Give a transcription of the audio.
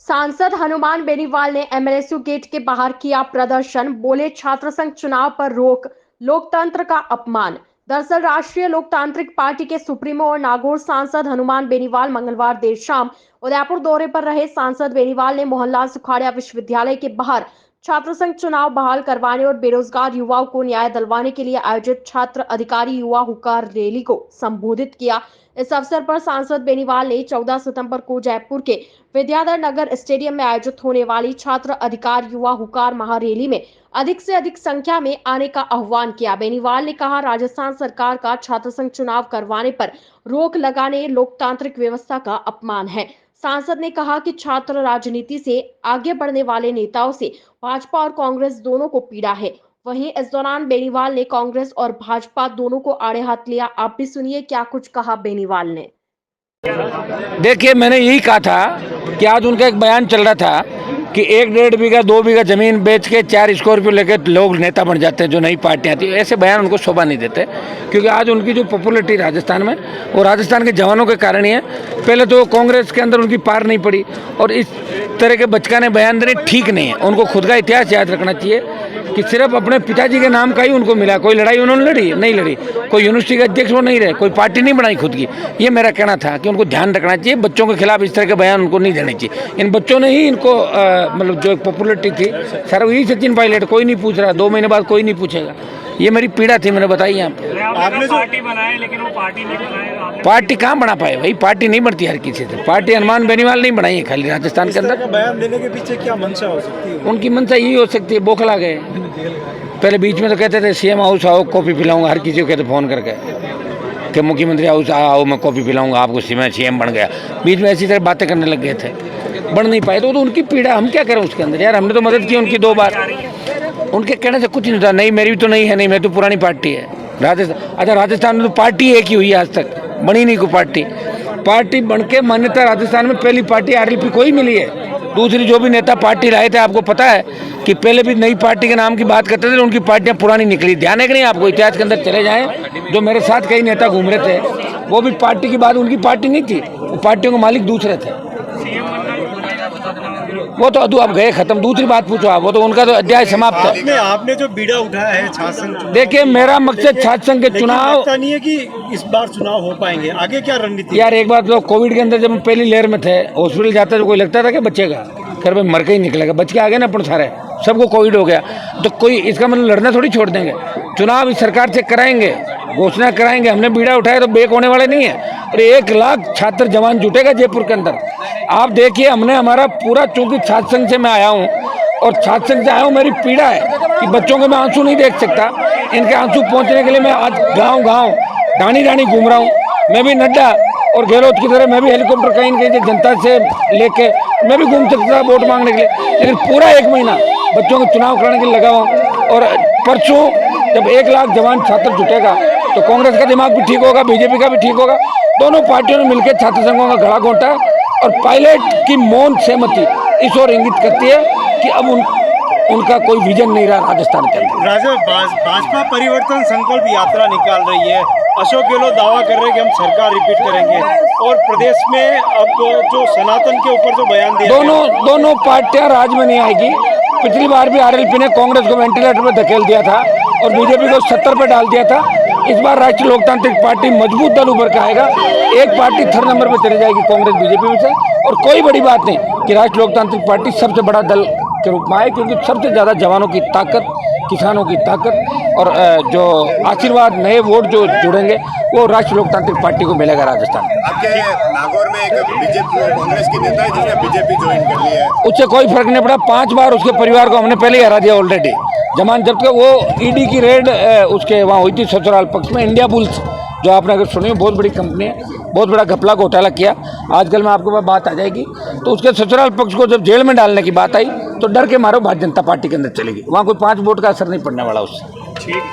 सांसद हनुमान बेनीवाल ने एमएलएसयू गेट के बाहर किया प्रदर्शन, बोले छात्र संघ चुनाव पर रोक लोकतंत्र का अपमान। दरअसल राष्ट्रीय लोकतांत्रिक पार्टी के सुप्रीमो और नागौर सांसद हनुमान बेनीवाल मंगलवार देर शाम उदयपुर दौरे पर रहे। सांसद बेनीवाल ने मोहनलाल सुखाड़िया विश्वविद्यालय के बाहर छात्र संघ चुनाव बहाल करवाने और बेरोजगार युवाओं को न्याय दिलवाने के लिए आयोजित छात्र अधिकारी युवा हुकार रैली को संबोधित किया। इस अवसर पर सांसद बेनीवाल ने 14 सितंबर को जयपुर के विद्याधर नगर स्टेडियम में आयोजित होने वाली छात्र अधिकार युवा हुकार महारैली में अधिक से अधिक संख्या में आने का आह्वान किया। बेनीवाल ने कहा, राजस्थान सरकार का छात्र संघ चुनाव करवाने पर रोक लगाने लोकतांत्रिक व्यवस्था का अपमान है। सांसद ने कहा कि छात्र राजनीति से आगे बढ़ने वाले नेताओं से भाजपा और कांग्रेस दोनों को पीड़ा है। वहीं इस दौरान बेनीवाल ने कांग्रेस और भाजपा दोनों को आड़े हाथ लिया। आप भी सुनिए क्या कुछ कहा बेनीवाल ने। देखिए, मैंने यही कहा था कि आज उनका एक बयान चल रहा था कि 1-1.5 बीघा 2 बीघा जमीन बेच के 4 स्कॉर्पियो लेकर लोग नेता बन जाते हैं जो नई पार्टियां थी। ऐसे बयान उनको शोभा नहीं देते, क्योंकि आज उनकी जो पॉपुलरिटी राजस्थान में वो राजस्थान के जवानों के कारण ही है। पहले तो कांग्रेस के अंदर उनकी पार नहीं पड़ी और इस तरह के बचकाने बयान देने ठीक नहीं है। उनको खुद का इतिहास याद रखना चाहिए कि सिर्फ अपने पिताजी के नाम का ही उनको मिला। कोई लड़ाई उन्होंने लड़ी नहीं लड़ी, कोई यूनिवर्सिटी के अध्यक्ष वो नहीं रहे, कोई पार्टी नहीं बनाई खुद की। ये मेरा कहना था कि उनको ध्यान रखना चाहिए, बच्चों के खिलाफ इस तरह के बयान उनको नहीं देने चाहिए। इन बच्चों ने ही इनको मतलब जो पॉपुलरिटी थी सर वही सचिन पायलट, कोई नहीं पूछ रहा, 2 महीने बाद कोई नहीं पूछेगा। ये मेरी पीड़ा थी, मैंने बताई यहाँ पे। आपने पार्टी बनाई लेकिन वो पार्टी नहीं बनाई। पार्टी कहाँ बना पाए भाई, पार्टी नहीं बनती हर किसी से। पार्टी हनुमान बेनीवाल नहीं बनाई है खाली राजस्थान के अंदर। बयान देने के पीछे क्या मंशा हो सकती है? उनकी मंशा यही हो सकती है, बौखला गए। पहले बीच में तो कहते थे सीएम हाउस आओ कॉफी पिलाऊंगा, हर किसी को कहते फ़ोन करके कि मुख्यमंत्री हाउस आओ मैं कॉफी पिलाऊंगा आपको, सीएम बन गया। बीच में ऐसी तरह बातें करने लग गए थे, बन नहीं पाए। तो उनकी पीड़ा, हम क्या करें उसके अंदर यार। हमने तो मदद की उनकी 2 बार, उनके कहने से कुछ नहीं होता। नहीं मेरी भी तो नहीं है, नहीं मैं तो पुरानी पार्टी है राजस्थान। अच्छा, राजस्थान में तो पार्टी एक ही हुई है, आज तक बनी नहीं कोई पार्टी बन के मान्यता राजस्थान में पहली पार्टी आरएलपी को ही मिली है। दूसरी जो भी नेता पार्टी लाए थे, आपको पता है कि पहले भी नई पार्टी के नाम की बात करते थे, उनकी पार्टियां पुरानी निकली। ध्यान है कि नहीं आपको? इतिहास के अंदर चले जाएं, जो मेरे साथ कई नेता घूम रहे थे वो भी पार्टी की बात, उनकी पार्टी नहीं थी, वो पार्टियों के मालिक दूसरे थे। वो तो अदू अब गए खत्म। दूसरी बात पूछो आप, वो तो उनका तो अध्याय समाप्त है। आपने जो बीड़ा उठाया है छात्र संघ, देखिए मेरा मकसद छात्र संघ के चुनाव, लगता नहीं है कि इस बार चुनाव हो पाएंगे। आगे क्या रणनीति? यार एक बात तो, कोविड के अंदर जब हम पहली लहर में थे, हॉस्पिटल जाते तो कोई लगता था कि बचेगा, खैर भाई मर के ही निकलेगा। बच के आ गए ना अपन सारे, सबको कोविड हो गया। तो कोई इसका मतलब लड़ना थोड़ी छोड़ देंगे। चुनाव इस सरकार से कराएंगे, घोषणा कराएंगे। हमने बीड़ा उठाया तो बेक होने वाले नहीं है। और 1 लाख छात्र जवान जुटेगा जयपुर के अंदर। आप देखिए, हमने हमारा पूरा, चूंकि छात्र संघ से मैं आया हूँ और छात्र संघ से आया हूँ, मेरी पीड़ा है कि बच्चों के मैं आंसू नहीं देख सकता। इनके आंसू पहुँचने के लिए मैं आज गाँव डाणी घूम रहा हूँ। मैं भी नड्डा और गहलोत की तरह मैं भी हेलीकॉप्टर कहीं न कहीं जनता से लेके मैं भी घूम सकता था वोट मांगने के लिए, लेकिन पूरा 1 महीना बच्चों के चुनाव कराने के लिए लगा हुआ। और परसों जब 1 लाख जवान छात्र जुटेगा तो कांग्रेस का दिमाग भी ठीक होगा, बीजेपी का भी ठीक होगा। दोनों पार्टियों ने मिलकर छात्र संघों का गला घोंटा है और पायलट की मौन सहमति इस ओर इंगित करती है कि अब उनका कोई विजन नहीं रहा राजस्थान के अंदर। भाजपा परिवर्तन संकल्प यात्रा निकाल रही है। अशोक गहलोत दावा कर रहे हैं कि हम सरकार रिपीट करेंगे, और प्रदेश में अब जो सनातन के ऊपर जो बयान दिया, दोनों पार्टियां राज में नहीं आएगी। पिछली बार भी आरएलपी ने कांग्रेस को वेंटिलेटर पर धकेल दिया था और बीजेपी को 70 पर डाल दिया था। इस बार राष्ट्रीय लोकतांत्रिक पार्टी मजबूत दल उभर के आएगा। एक पार्टी 3rd नंबर पर चली जाएगी कांग्रेस बीजेपी में से, और कोई बड़ी बात नहीं कि राष्ट्रीय लोकतांत्रिक पार्टी सबसे बड़ा दल के रूप में आए, क्योंकि सबसे ज़्यादा जवानों की ताकत, किसानों की ताकत और जो आशीर्वाद, नए वोट जो जुड़ेंगे वो राष्ट्रीय लोकतांत्रिक पार्टी को मिलेगा राजस्थान में। आपके नागौर में एक बीजेपी कांग्रेस की नेता है जिसने बीजेपी ज्वाइन कर ली है, उससे कोई फर्क नहीं पड़ा। 5 बार उसके परिवार को हमने पहले ही हरा दिया ऑलरेडी। जमान जब तक वो ईडी की रेड उसके वहाँ हुई थी ससुराल पक्ष में, इंडिया बुल्स जो आपने अगर सुनी, बहुत बड़ी कंपनी है, बहुत बड़ा घपला घोटाला किया। आजकल में आपको बात आ जाएगी। तो उसके ससुराल पक्ष को जब जेल में डालने की बात आई तो डर के मारो भारतीय जनता पार्टी के अंदर चलेगी। वहाँ कोई 5 वोट का असर नहीं पड़ने वाला उससे। ठीक।